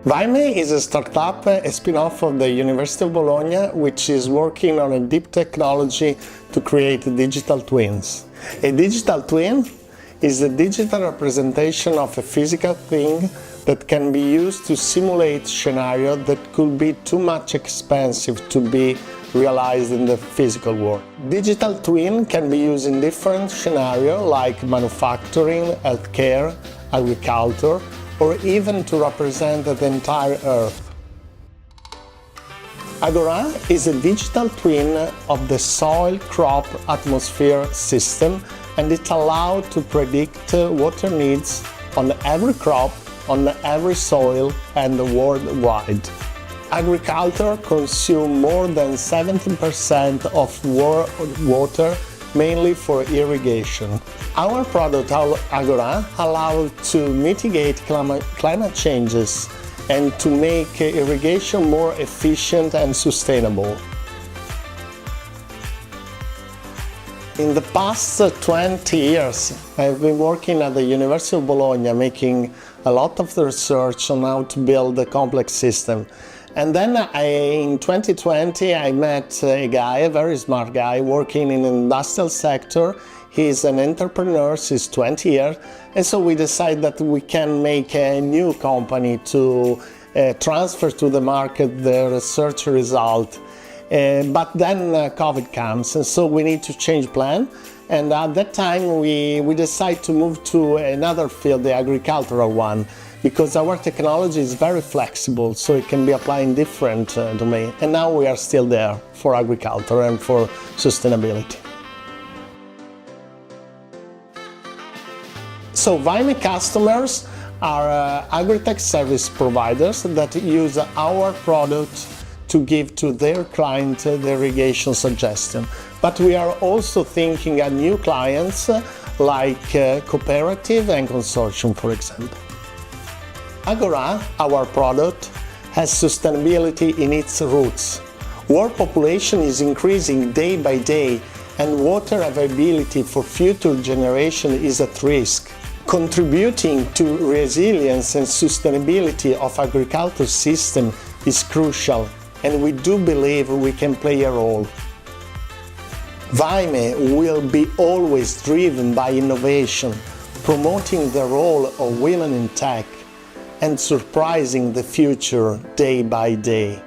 VAIMEE is a startup, a spin-off of the University of Bologna, which is working on a deep technology to create digital twins. A digital twin is a digital representation of a physical thing that can be used to simulate scenarios that could be too much expensive to be realized in the physical world. Digital twin can be used in different scenarios like manufacturing, healthcare, agriculture, or even to represent the entire Earth. Agorà is a digital twin of the soil, crop, atmosphere system, and it allows to predict water needs on every crop, on every soil, and worldwide. Agriculture consumes more than 70% of water, mainly for irrigation. Our product Agorà allows to mitigate climate changes and to make irrigation more efficient and sustainable. In the past 20 years, I've been working at the University of Bologna, making a lot of research on how to build a complex system. And then in 2020, I met a guy, a very smart guy, working in the industrial sector. He's an entrepreneur, he's 20 years, and so we decided that we can make a new company to transfer to the market the research result. But then COVID comes, and so we need to change plan. And at that time, we decided to move to another field, the agricultural one, because our technology is very flexible, so it can be applied in different domains. And now we are still there for agriculture and for sustainability. So VAIMEE customers are Agritwix service providers that use our product to give to their client the irrigation suggestion. But we are also thinking of new clients like cooperative and consortium, for example. Agorà, our product, has sustainability in its roots. World population is increasing day by day, and water availability for future generations is at risk. Contributing to resilience and sustainability of agriculture system is crucial, and we do believe we can play a role. VAIMEE will be always driven by innovation, promoting the role of women in tech, and surprising the future day by day.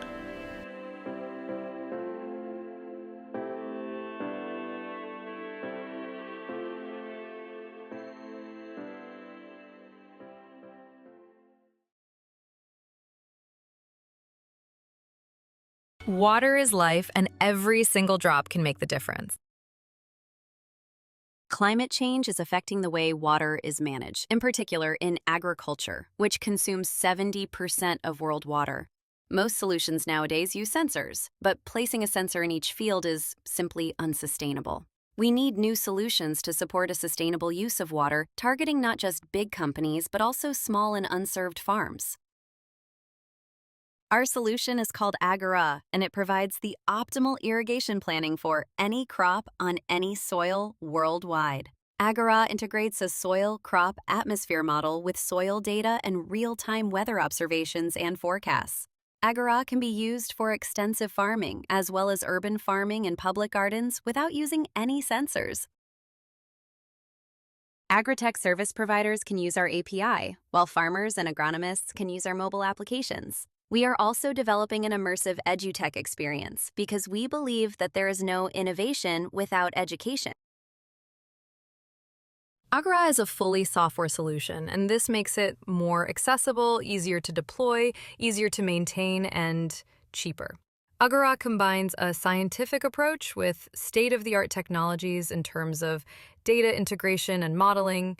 Water is life, and every single drop can make the difference. Climate change is affecting the way water is managed, in particular in agriculture, which consumes 70% of world water. Most solutions nowadays use sensors, but placing a sensor in each field is simply unsustainable. We need new solutions to support a sustainable use of water, targeting not just big companies, but also small and unserved farms. Our solution is called Agorà, and it provides the optimal irrigation planning for any crop on any soil worldwide. Agorà integrates a soil, crop, atmosphere model with soil data and real-time weather observations and forecasts. Agorà can be used for extensive farming, as well as urban farming and public gardens without using any sensors. Agritech service providers can use our API, while farmers and agronomists can use our mobile applications. We are also developing an immersive edutech experience because we believe that there is no innovation without education. Agorà is a fully software solution, and this makes it more accessible, easier to deploy, easier to maintain, and cheaper. Agorà combines a scientific approach with state-of-the-art technologies in terms of data integration and modeling.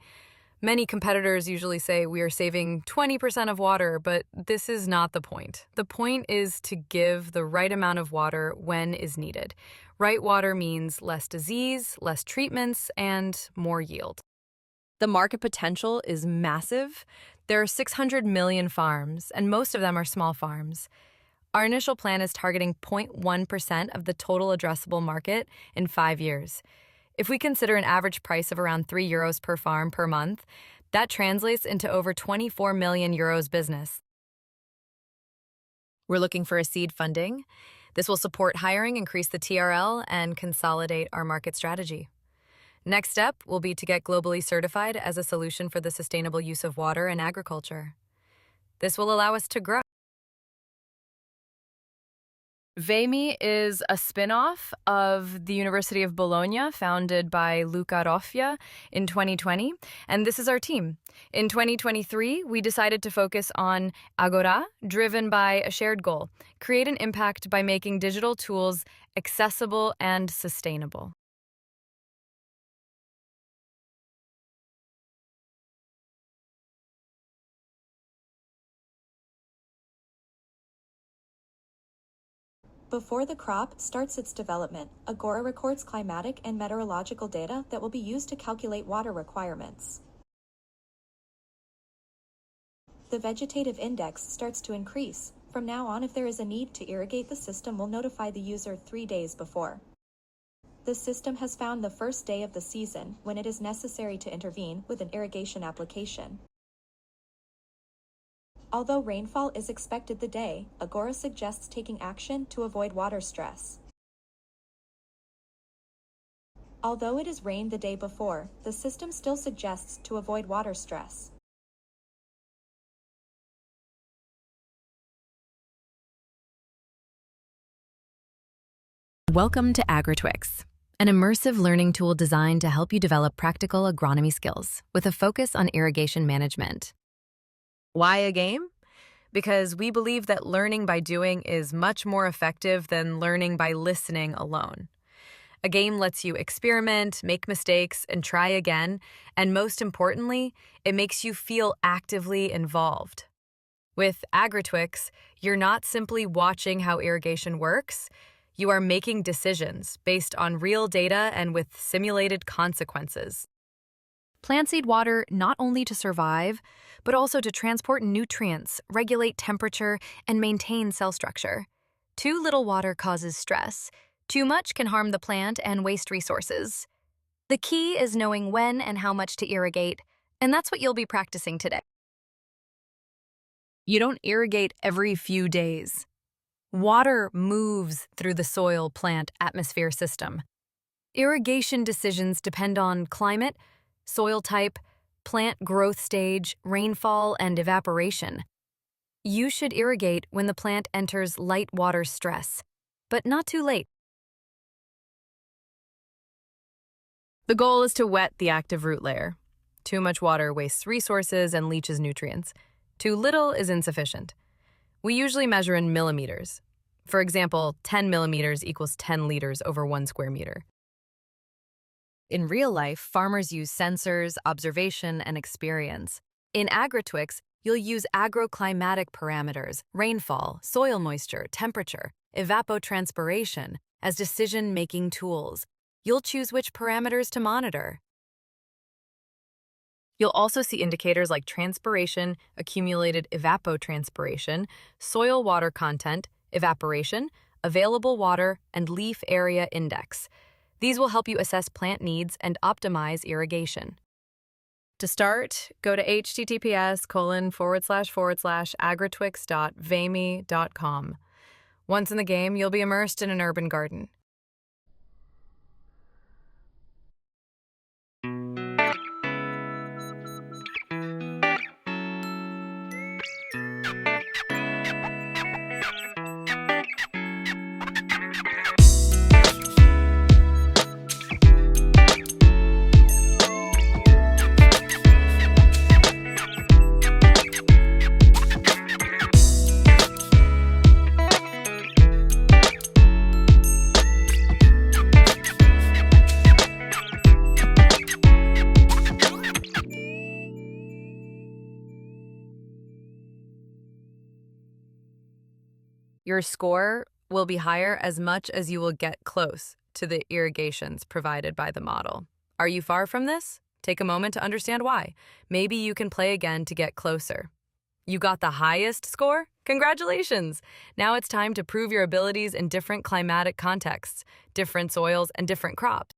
Many competitors usually say we are saving 20% of water, but this is not the point. The point is to give the right amount of water when is needed. Right water means less disease, less treatments, and more yield. The market potential is massive. There are 600 million farms, and most of them are small farms. Our initial plan is targeting 0.1% of the total addressable market in 5 years. If we consider an average price of around €3 per farm per month, that translates into over 24 million euros business. We're looking for a seed funding. This will support hiring, increase the TRL, and consolidate our market strategy. Next step will be to get globally certified as a solution for the sustainable use of water in agriculture. This will allow us to grow. VAIMEE is a spin-off of the University of Bologna, founded by Luca Roffia in 2020, and this is our team. In 2023, we decided to focus on Agorà, driven by a shared goal: create an impact by making digital tools accessible and sustainable. Before the crop starts its development, Agorà records climatic and meteorological data that will be used to calculate water requirements. The vegetative index starts to increase. From now on, if there is a need to irrigate, the system will notify the user 3 days before. The system has found the first day of the season when it is necessary to intervene with an irrigation application. Although rainfall is expected the day, Agorà suggests taking action to avoid water stress. Although it is rained the day before, the system still suggests to avoid water stress. Welcome to Agritwix, an immersive learning tool designed to help you develop practical agronomy skills with a focus on irrigation management. Why a game? Because we believe that learning by doing is much more effective than learning by listening alone. A game lets you experiment, make mistakes, and try again, and most importantly, it makes you feel actively involved. With Agritwix, you're not simply watching how irrigation works, you are making decisions based on real data and with simulated consequences. Plants need water not only to survive, but also to transport nutrients, regulate temperature, and maintain cell structure. Too little water causes stress. Too much can harm the plant and waste resources. The key is knowing when and how much to irrigate, and that's what you'll be practicing today. You don't irrigate every few days. Water moves through the soil-plant-atmosphere system. Irrigation decisions depend on climate, soil type, plant growth stage, rainfall, and evaporation. You should irrigate when the plant enters light water stress, but not too late. The goal is to wet the active root layer. Too much water wastes resources and leaches nutrients. Too little is insufficient. We usually measure in millimeters. For example, 10 millimeters equals 10 liters over 1 square meter. In real life, farmers use sensors, observation, and experience. In Agritwix, you'll use agroclimatic parameters, rainfall, soil moisture, temperature, evapotranspiration as decision-making tools. You'll choose which parameters to monitor. You'll also see indicators like transpiration, accumulated evapotranspiration, soil water content, evaporation, available water, and leaf area index. These will help you assess plant needs and optimize irrigation. To start, go to https://agritwix.vaimee.com. Once in the game, you'll be immersed in an urban garden. Your score will be higher as much as you will get close to the irrigations provided by the model. Are you far from this? Take a moment to understand why. Maybe you can play again to get closer. You got the highest score? Congratulations! Now it's time to prove your abilities in different climatic contexts, different soils, and different crops.